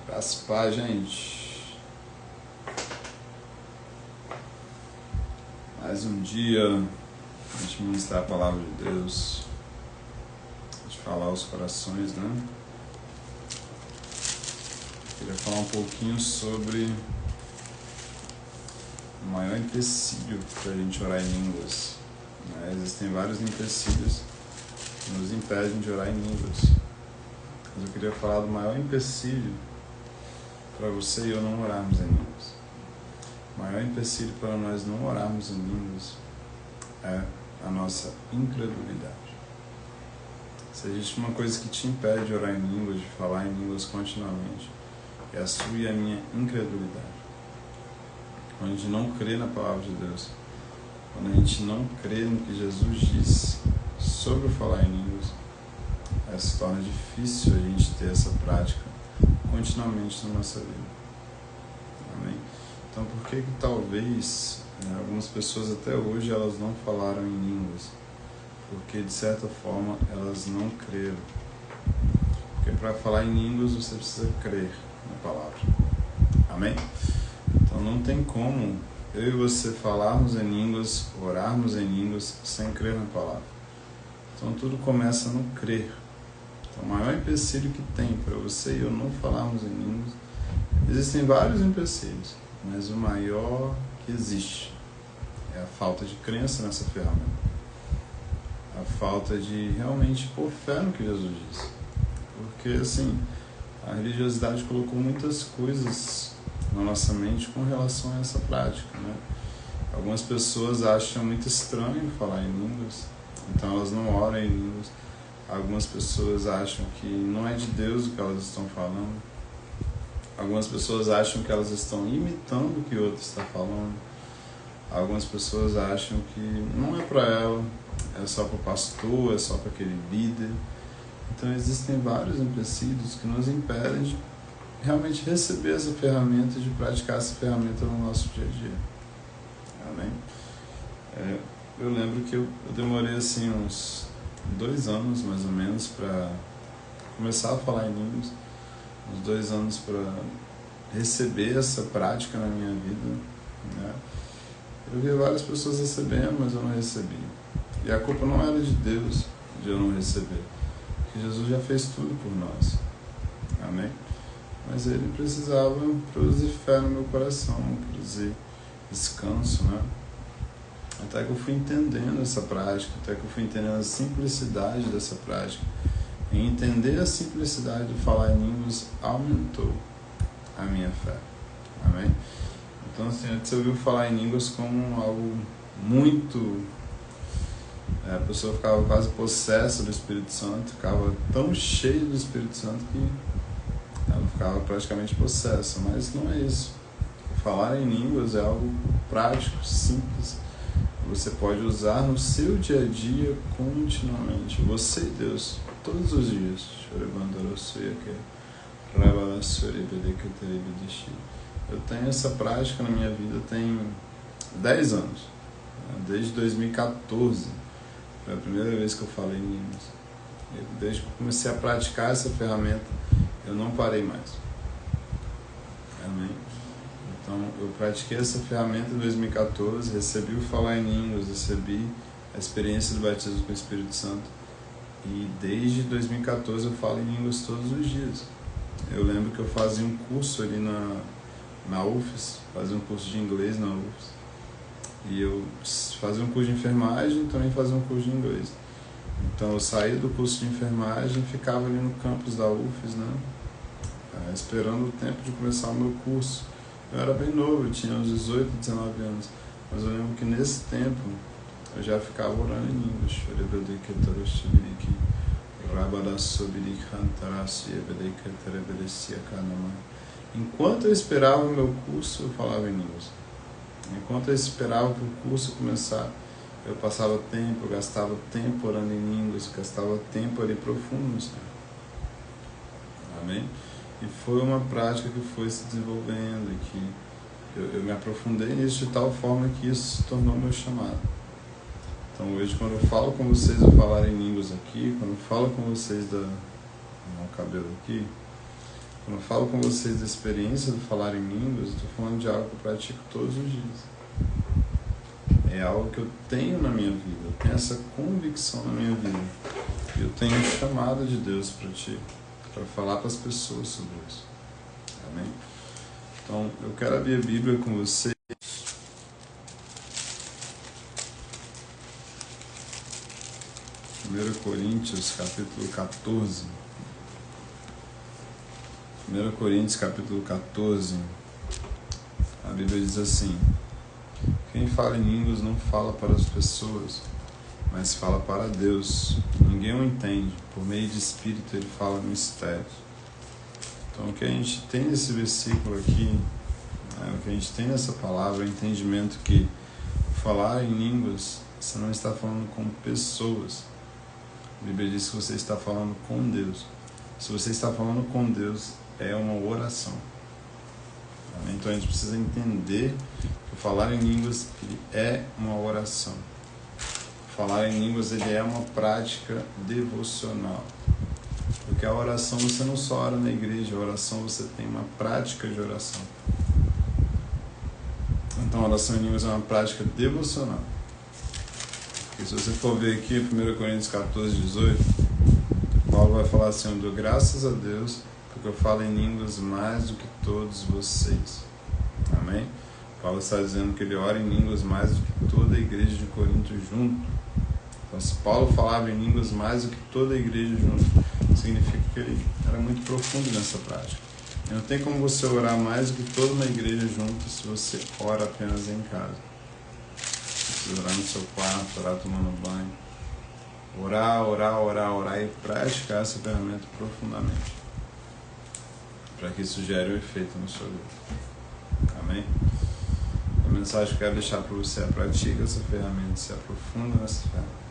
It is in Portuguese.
Graças a paz, gente. Mais um dia a gente ministrar a palavra de Deus, a gente falar aos corações, né? Queria falar um pouquinho sobre o maior empecilho para a gente orar em línguas, né? Existem vários empecilhos que nos impedem de orar em línguas, mas eu queria falar do maior empecilho para você e eu não orarmos em línguas. O maior empecilho para nós não orarmos em línguas é a nossa incredulidade. Se existe uma coisa que te impede de orar em línguas, de falar em línguas continuamente, é a sua e a minha incredulidade. Quando a gente não crê na palavra de Deus, quando a gente não crê no que Jesus disse sobre o falar em línguas, se torna difícil a gente ter essa prática continuamente na nossa vida. Amém? Então, por que talvez algumas pessoas até hoje elas não falaram em línguas? Porque de certa forma elas não creram. Porque para falar em línguas você precisa crer na palavra. Amém? Então não tem como eu e você falarmos em línguas, orarmos em línguas sem crer na palavra. Então tudo começa no crer. Então, o maior empecilho que tem para você e eu não falarmos em línguas, existem vários empecilhos, mas o maior que existe é a falta de crença nessa ferramenta. A falta de realmente pôr fé no que Jesus disse. Porque, assim, a religiosidade colocou muitas coisas na nossa mente com relação a essa prática, né? Algumas pessoas acham muito estranho falar em línguas, então elas não oram em línguas. Algumas pessoas acham que não é de Deus o que elas estão falando. Algumas pessoas acham que elas estão imitando o que o outro está falando. Algumas pessoas acham que não é para ela, é só para o pastor, é só para aquele líder. Então existem vários empecilhos que nos impedem de realmente receber essa ferramenta, de praticar essa ferramenta no nosso dia a dia. Amém? Eu lembro que eu demorei assim uns 2 anos mais ou menos para começar a falar em línguas, uns 2 anos para receber essa prática na minha vida, né? Eu via várias pessoas recebendo, mas eu não recebi. E a culpa não era de Deus de eu não receber, porque Jesus já fez tudo por nós. Amém? Mas ele precisava produzir fé no meu coração, produzir descanso, né? Até que eu fui entendendo essa prática, até que eu fui entendendo a simplicidade dessa prática. E entender a simplicidade de falar em línguas aumentou a minha fé. Amém? Então, assim, antes eu ouvi falar em línguas como algo muito... a pessoa ficava quase possessa do Espírito Santo, ficava tão cheia do Espírito Santo que ela ficava praticamente possessa. Mas não é isso. Falar em línguas é algo prático, simples. Você pode usar no seu dia a dia continuamente. Você e Deus, todos os dias. Eu tenho essa prática na minha vida tem 10 anos. Desde 2014. Foi a primeira vez que eu falei em línguas. Desde que eu comecei a praticar essa ferramenta, eu não parei mais. Amém? Então, eu pratiquei essa ferramenta em 2014, recebi o falar em línguas, recebi a experiência do batismo com o Espírito Santo. E desde 2014 eu falo em línguas todos os dias. Eu lembro que eu fazia um curso ali na UFES, fazia um curso de inglês na UFES. E eu fazia um curso de enfermagem e também fazia um curso de inglês. Então eu saía do curso de enfermagem e ficava ali no campus da UFES, né? Esperando o tempo de começar o meu curso. Eu era bem novo, eu tinha uns 18, 19 anos, mas eu lembro que nesse tempo eu já ficava orando em línguas. Enquanto eu esperava o meu curso, eu falava em línguas. Enquanto eu esperava o curso começar, eu passava tempo, eu gastava tempo orando em línguas, eu gastava tempo ali profundo no Senhor. Amém? E foi uma prática que foi se desenvolvendo e que eu me aprofundei nisso de tal forma que isso se tornou meu chamado. Então hoje, quando eu falo com vocês, eu falar em línguas aqui, quando eu falo com vocês no cabelo aqui, Quando eu falo com vocês da experiência do falar em línguas, eu estou falando de algo que eu pratico todos os dias. É algo que eu tenho na minha vida, eu tenho essa convicção na minha vida. E eu tenho um chamado de Deus para ti, para falar para as pessoas sobre isso. Amém? Então, eu quero abrir a Bíblia com vocês. 1 Coríntios, capítulo 14. 1 Coríntios, capítulo 14. A Bíblia diz assim: quem fala em línguas não fala para as pessoas, mas fala para Deus. Ninguém o entende. Por meio de Espírito ele fala mistérios. Então o que a gente tem nesse versículo aqui, o que a gente tem nessa palavra é o entendimento que falar em línguas, você não está falando com pessoas. A Bíblia diz que você está falando com Deus. Se você está falando com Deus, é uma oração. Então a gente precisa entender que falar em línguas ele é uma oração. Falar em línguas ele é uma prática devocional. Porque a oração você não só ora na igreja, a oração você tem uma prática de oração. Então a oração em línguas é uma prática devocional. E se você for ver aqui, 1 Coríntios 14, 18, Paulo vai falar assim: eu dou graças a Deus porque eu falo em línguas mais do que todos vocês. Amém? Paulo está dizendo que ele ora em línguas mais do que toda a igreja de Corinto junto. Então, se Paulo falava em línguas mais do que toda a igreja junto, significa que ele era muito profundo nessa prática. E não tem como você orar mais do que toda uma igreja junto se você ora apenas em casa. Você orar no seu quarto, orar tomando banho. Orar e praticar essa ferramenta profundamente, para que isso gere um efeito no seu vida. Amém? A mensagem que eu quero deixar para você é: pratica essa ferramenta, se aprofunda nessa ferramenta.